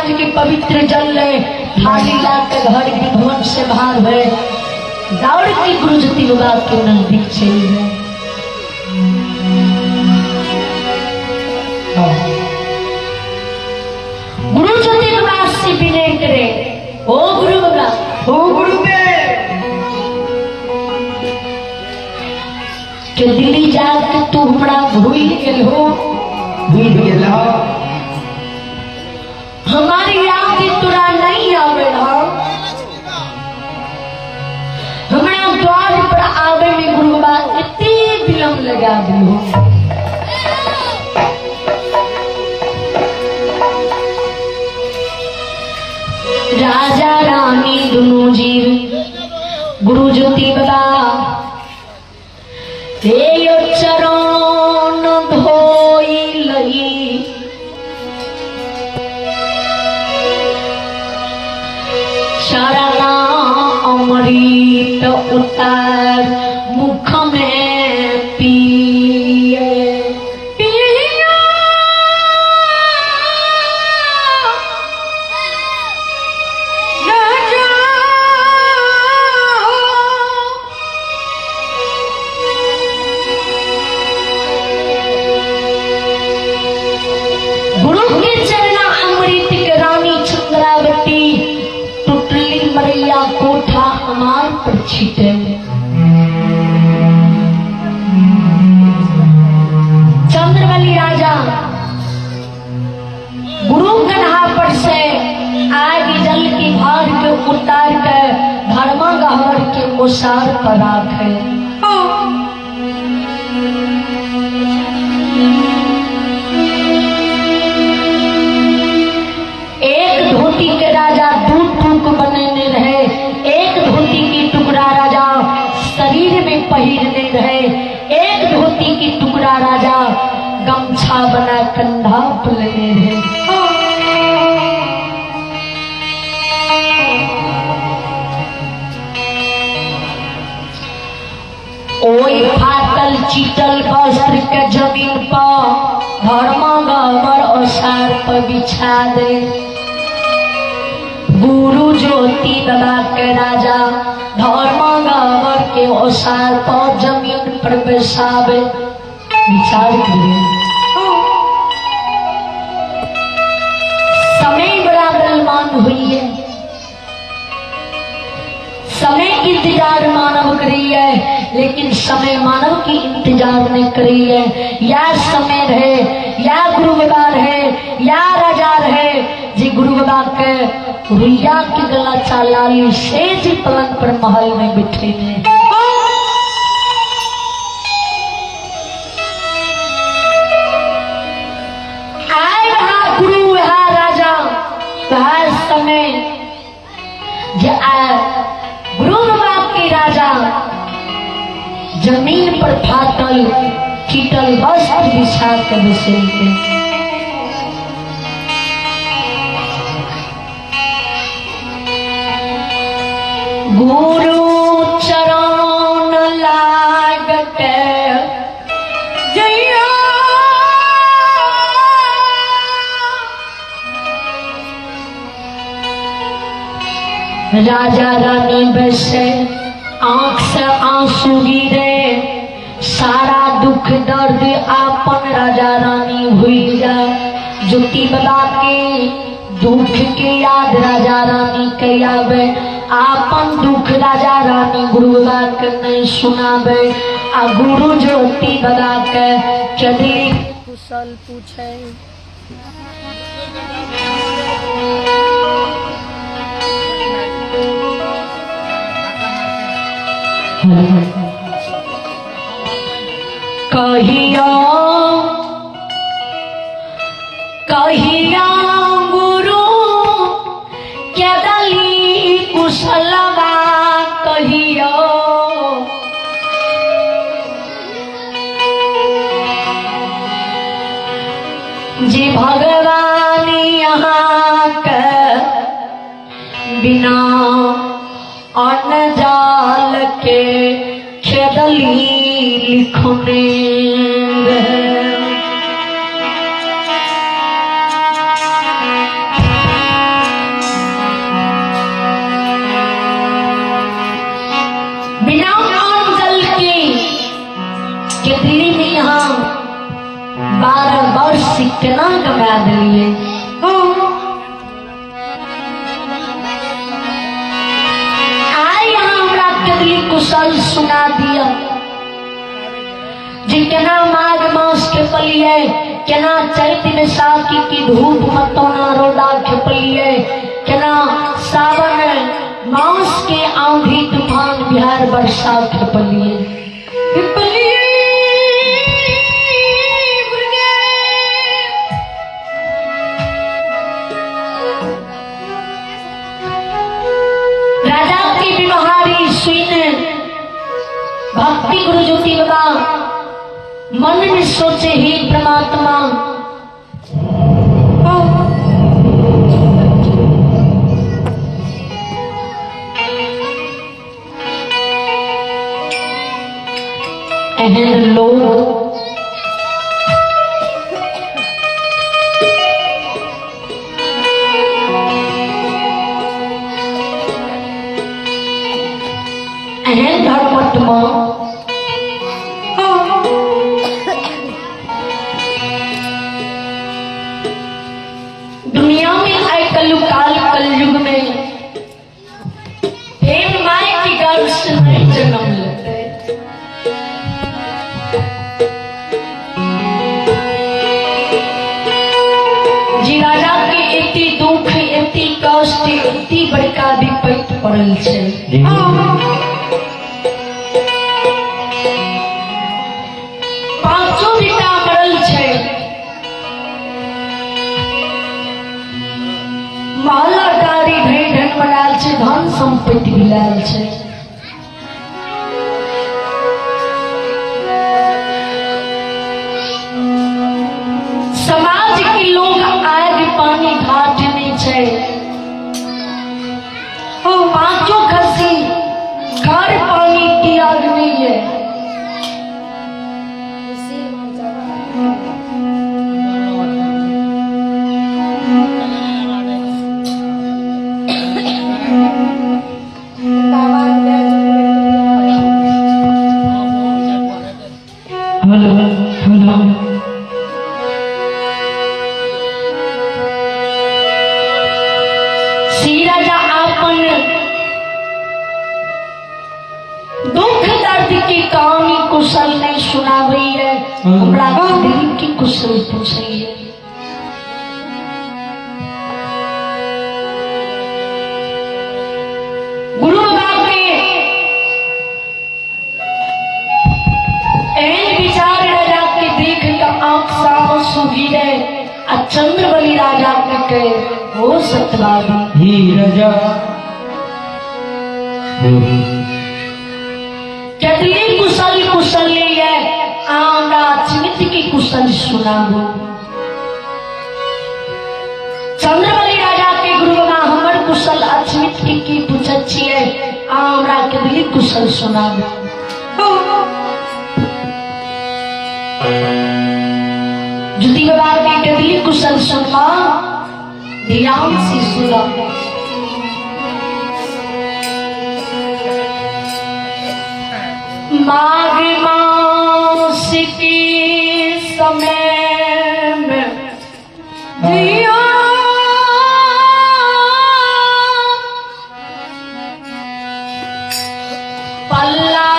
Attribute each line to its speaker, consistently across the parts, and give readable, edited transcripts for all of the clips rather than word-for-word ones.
Speaker 1: समाज के पवित्र जल ले थाली लाकर घर के भवन से बाहर हुए दौड़ के गुरु ज्योति बाबा के नजदीक चली गए। गुरु ज्योति बाबा से विनय करे, ओ गुरु बाबा,
Speaker 2: ओ गुरुदेव,
Speaker 1: के दिल्ली जाके तू हमरा भूल गेल हो, हमारी याद तोरा नहीं आवे हो, हमरा द्वार पर आवे में गुरु बाबा इतनी विलम्ब लगा दियो। राजा रानी दोनों जीव गुरु ज्योति बाबा हे चरण धोई लई शरणा अमृत उतार मुख में पिए कोठा हमार पर छिटे। चंद्रवली राजा गुरु कन्हा पर से आग जल की भार के उतार कर धर्मा गहर के ओसार पर राखे। एक धोती के राजा दू टूक बनेने रहे, एक धोती की टुकड़ा राजा शरीर में पहिरने रहे, एक धोती की टुकड़ा राजा गमछा बना कंधा पर लेने रहे। ओई फाटल चीटल वस्त्र के जमीन पर धर्मा गहवर ओसार पर बिछा दे। गुरु ज्योति बाबा के राजा धर्मा गहवर के ओसार पर जमीन पर बैसावे विचार करिए। समय बड़ा बलवान हुई है, समय की इंतजार मानव करी है, लेकिन समय मानव की इंतजार नहीं करी है। या समय रहे, या गुरु बाबा रहे, या राजा रहे, जी गुरु बाबा के रुइया की गला चालाली सेज पलंग पर महल में बिठे थे। आए वहा गुरु वहा राजा वहा समय गुरु बाबा के राजा जमीन पर फाटल चीटल वस्त्र बिछा कर बसेलते। गुरु चरण लाग के जइया राजा रानी बैसे, आंख से आंसू गिरे, सारा दुख दर्द आपन राजा रानी भूल जाए। ज्योति बाबा के दुख के याद राजा रानी के आवे, आपन दुख राजा रानी गुरु बाबा के नहीं सुनावे। आ गुरु ज्योति बाबा के चली कुशल पूछे। कहिया कहिया गुरु के दली कुशलवा कहिया जी भगवान यहाँ के बिना अन्न जाल के खेदली लिखने के दिल्ली में यहाँ 12 वर्ष केना कमा दिलिए। आइ यहाँ हमरा कदली कुशल सुना दिया जी केना माघ मास के पलिए, केना चैत बैसाखी की धूप मतौना रोदा खेपलिए, केना सावन मास के आंधी तूफान बिहार वर्षा खेपलिए। राजा की व्यवहारी सुने भक्ति गुरु ज्योति बाबा मन में सोचे ही परमात्मा एहन लोग एहन धर्मत्मा दुनिया में आए कलयुग कलयुग में प्रेम माय की गर्भ से नहीं जन्म लेते। जी राजा के इतनी दुख इतनी कष्ट इतनी बड़का विपत्ति पड़ल छे। पांचों बेटा मरल छे, माला डारी भई ढन बनाल छे, धन संपत्ति मिलाल छे। समाज के लोग आग पानी घाट नहीं छे, पांचों खसी घर पानी की आग नहीं है। श्री राजा आपन दुख दर्द की कहानी कुशल ने सुनावी है, हमरा दिल की कुशल पूछी है। गुरु बाबा के एन विचार राजा के देख कर आंख सामो सूगी रहे। चंद्रबली राजा के कहे हो सतवादी ही राजा कदली कुशल कुशल है आमरा चिमित की कुशल सुनाबो। चंद्रबली राजा के गुरु बाबा हमर कुशल अचिमित की पूछत छिए, आमरा कदली कुशल सुनाबो। ज्योति बाबा के कदली कुशल सुनवा ध्यान से सुना। माघ मास के समय में दिया पल्ला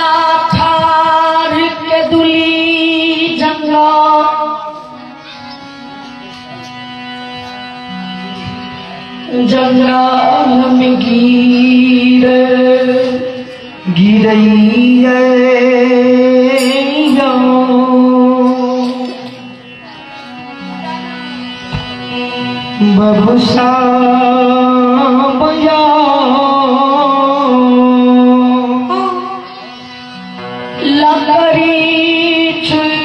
Speaker 1: थार के दुली जंगा जंगा में गिरई बबुसा बया लकड़ी छुई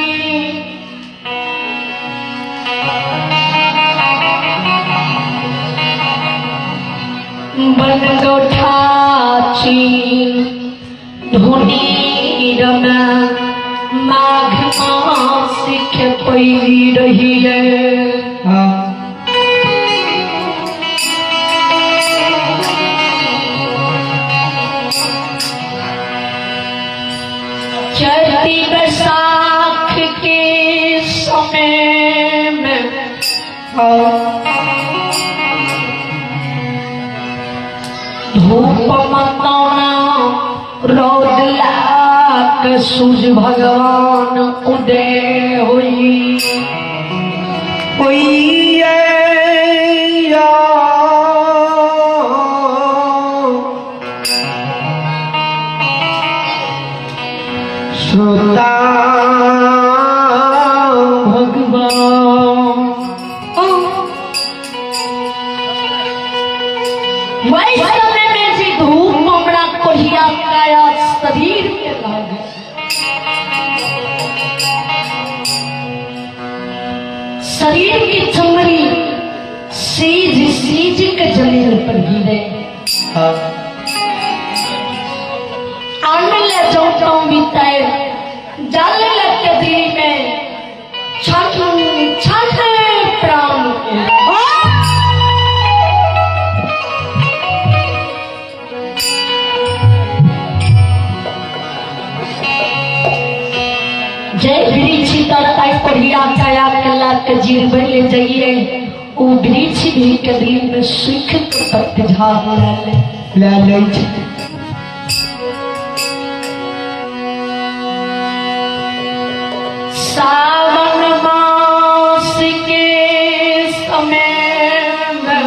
Speaker 1: बन गोठा धुनी रमा माघ मास के पई रही है। चढ़ती बरसात धूप मताना रौदला के सूरज भगवान उदय हुई
Speaker 2: श्रोता भगवान
Speaker 1: वही समय में जी धूप ममड़ा कोढ़िया काया शरीर में लग शरीर की चमड़ी सीज सीज के जमीन पर गिरे आने ले चौथा बीताए जाले लगते दिल में छठ छठ प्राण जय वृक्ष तर आई पढ़िया काया कला के जीव ले जाइए वो वृक्ष भी के दिल में सुख पत्ते झाड़ ले सावन मास के समय में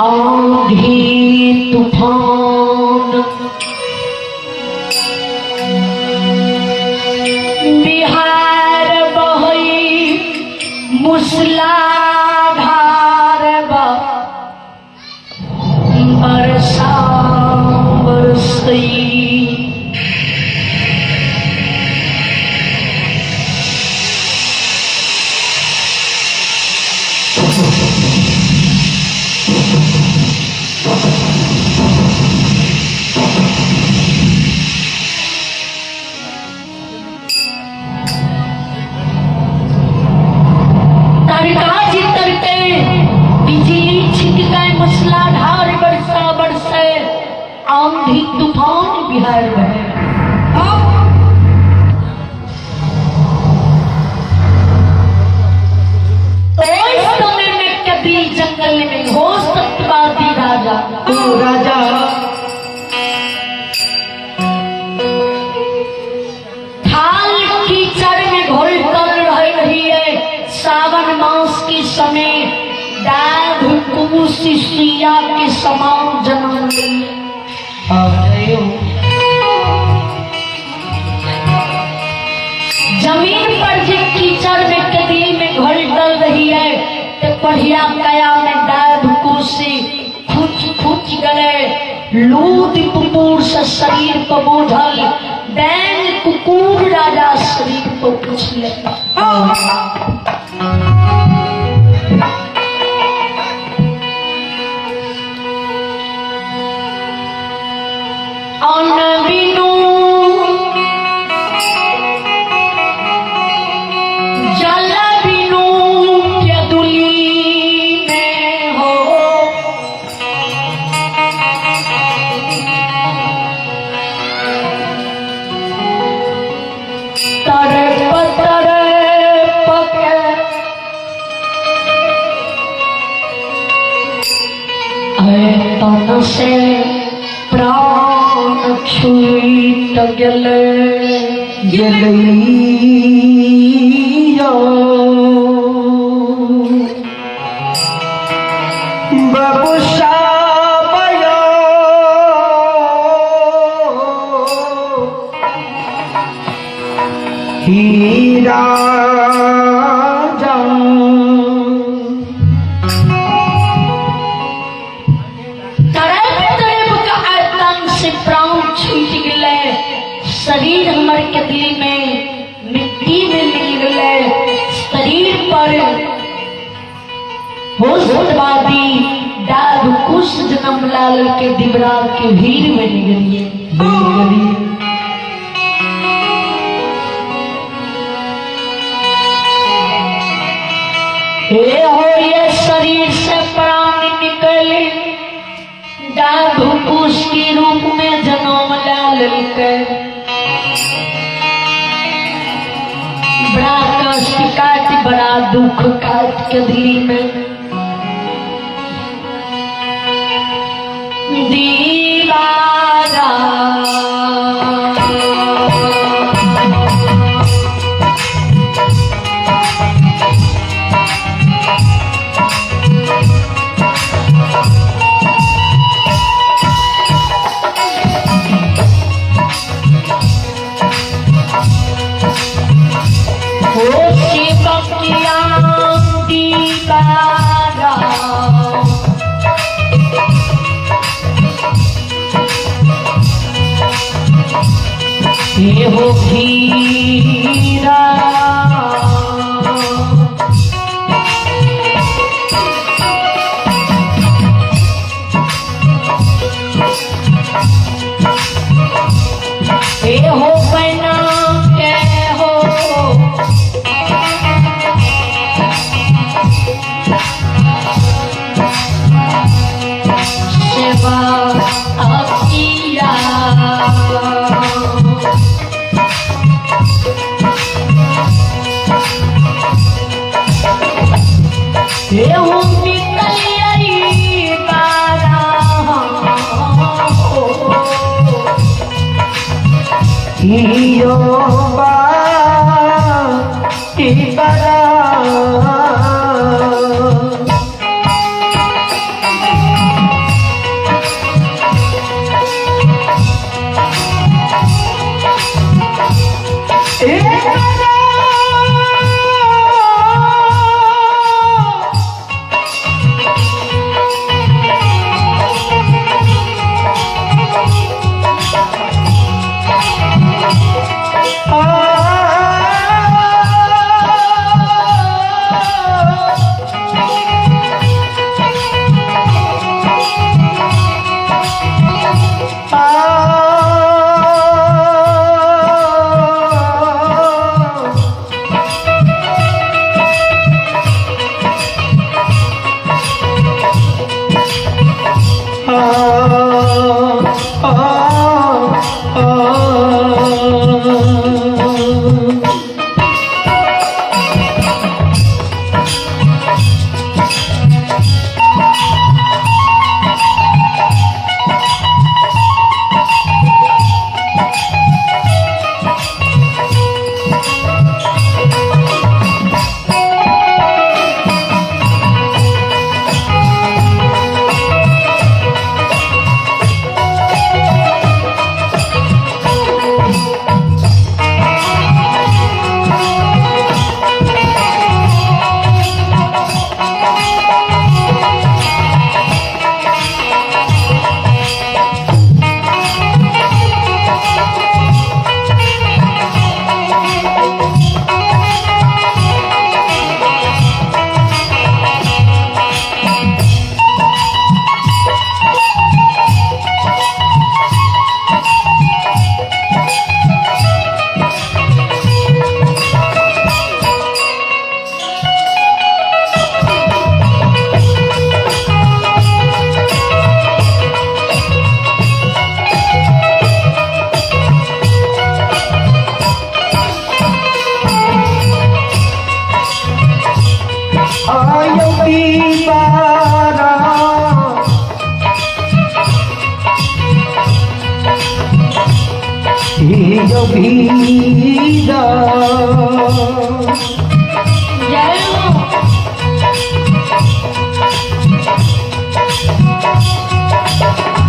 Speaker 1: आंधी तूफान बिहार बहई मूसलाधार बरसा बरसई आंधी तूफान बिहार बहे इस समय में कभी जंगल में हो सत्यवादी राजा
Speaker 2: राजा
Speaker 1: थाल कीचड़ में घोल कर रही है सावन मास के समय दाद कुश सुइया के समान जन्म ली जमीन पर जो कीचड़ में कदी में घोल डल रही है तो पढ़िया कया में दाद कुशी खुच खुच गले लूट कुकुर से शरीर को बोझल बैल कुकुर राजा शरीर को पूछ लेता तन से प्राण छूट गले
Speaker 2: बबुसा हीरा
Speaker 1: शरीर हमारे के दिल में मिट्टी में मिल गए शरीर पर होशवादी दाद कुश जन्म लाल के दिबरा के भीड़ में निगलिए हे हो ये शरीर से प्राण निकले दाद कुश के रूप में जन्म लाल के बड़ा कष्ट काट बड़ा दुख काट के दिल्ली में दीवारा ये हो हीरा ये हो बना के हो सेवा अकिया ये हूँ निकलिए बारा
Speaker 2: हियो बा इबारा जो भीगा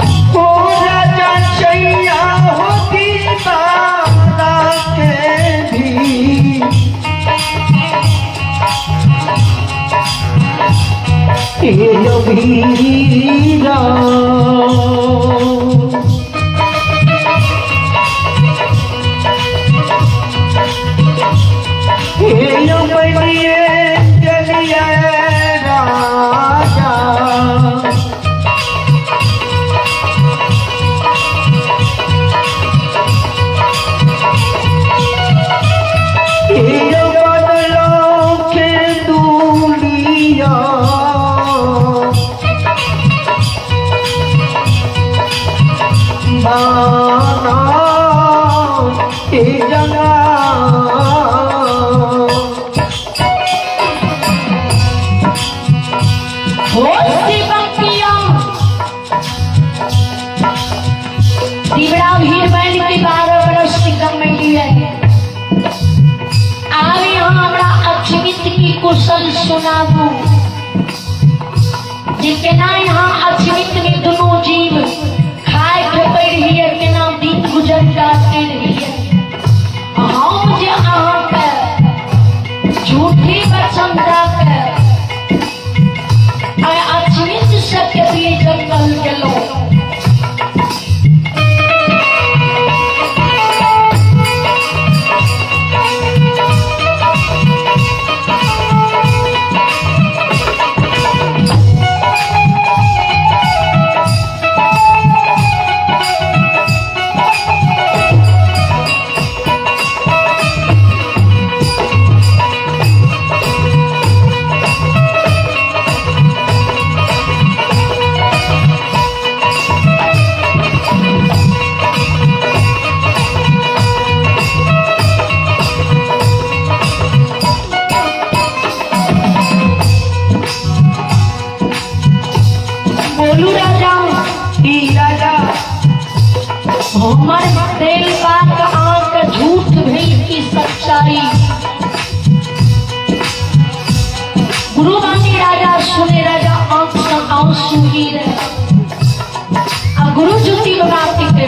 Speaker 2: राजा चैया होती बाला के भी जो भीगा जगह
Speaker 1: गल सुनाबू जे केना यहाँ अछमित में दोनों जीव खाए खेपै रहिए, केना दिन गुजर काटते रहिए। हम जे अहाँके झूठी वचन दऽ के अछमित से के जंगल गेलहुँ। बोलू राजा,
Speaker 2: राजा
Speaker 1: हमर दिल बात आंख झूठ भेल की सच्चाई। गुरुवाणी राजा सुने, राजा आंख से आंसू गिरे। गुरु ज्योति बाबा के